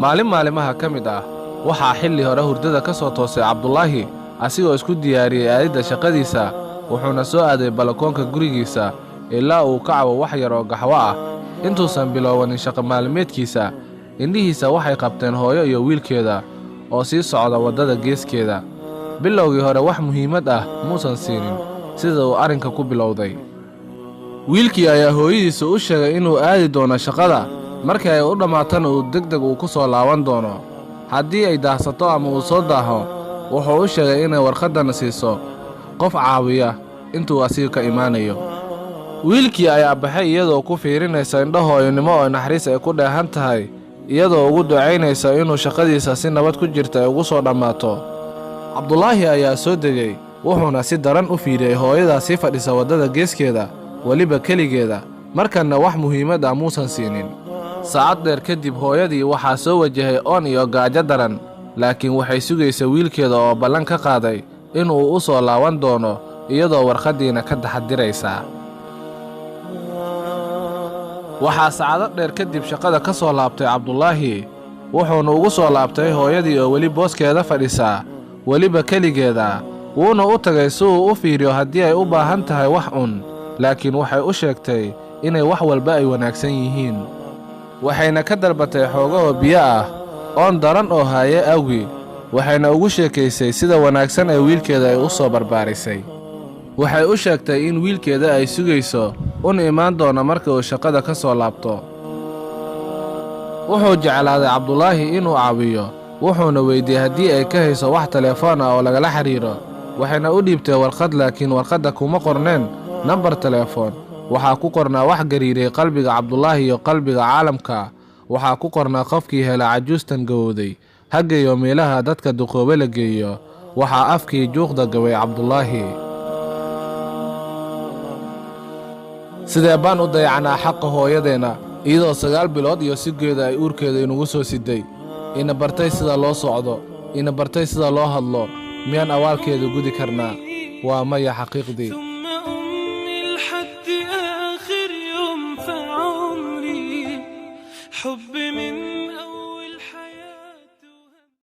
maalin maalimaha ka mid ah waxaa xilli hore hurdada ka soo toosay Cabdullaahi asigoo isku diyaariyay aadida shaqadiisa wuxuuna soo aaday balakoonka gurigiisa ilaa uu ka cabo wax yar oo gaxwo ah intuusan bilownin shaqo maalmeedkiisa indhihiisa waxay qabteen hooyo iyo wiilkeeda oo sii socda waddada geeskeeda bilowgii hore wax muhiimad ah muusan siinin sida uu arrinka ku bilowday wiilkii ayaa hooyadiisa u sheegay inuu aadi doono shaqada markii ay u dhammaatana uu degdeg uu ku soo laaban doono haddii ay daahsato ama uu soo daaho wuxuu u sheegay inay warqaddana siiso qof caawiya intuu asiga ka imaanayo wiilkii ayaa baxay iyadoo ku fiirinaysa indho hooyonimo oo naxariis ay ku dheehan tahay iyadoo ugu ducaynaysa inuu shaqadiisa si nabad ku jirta ay ugu soo dhammaato Cabdullaahi ayaa soo degay wuxuuna si daran u fiiriyay hooyadaa sii fadhisa waddada geeskeeda weliba keligeeda markanna wax muhiimad ah muusan siinin saacad dheer kadib hooyadii waxaa soo wajahay oon iyo gaajo daran laakiin waxay sugaysa wiilkeeda oo ballan ka qaaday inuu u soo laaban doono iyadoo warqaddiina ka taxadiraysa waxaa saacado dheer kadib shaqada ka soo laabtay Cabdullaahi wuxuuna ugu soo laabtay hooyadii oo weli booskeeda fadhisa weliba keligeeda wuuna u tagay si uu u fiiriyo haddii ay u baahan tahay wax laakiin waxay u sheegtay inay wax walba ay wanaagsan yihiin waxayna ka dalbatay xoogahoo biyo ah oon daran oo haaye awgi waxayna ugu sheekaysay sida wanaagsan ee wiilkeeda ay u soo barbaarisay waxay u sheegtay in wiilkeeda ay sugayso una imaan doono marka uu shaqada ka soo laabto wuxuu jeclaaday Cabdullaahi inuu caawiyo wuxuuna weydiiyey haddii ay ka hayso wax telefoon ah oo lagala xiriiro waxayna u dhiibtay warqad laakiin warqadda kuma qorneen nambar telefoon waxaa ku qornaa wax gariiray qalbiga Cabdullaahi iyo qalbiga caalamka waxaa ku qornaa qofkii hela cajuustan gawowday haggeeyo meelaha dadka duqoobe la geeyo waxaa afkii juuqda gaway Cabdullaahi sidee baan u dayacnaa xaqa hooyadeena iyadoo 9 bilood iyo sigeeda ay uurkeeda inugu soo siday ina bartay sida loo socdo ina bartay sida loo hadlo miyaan awaalkeeda gudi karnaa waa maya xaqiiqdii حب من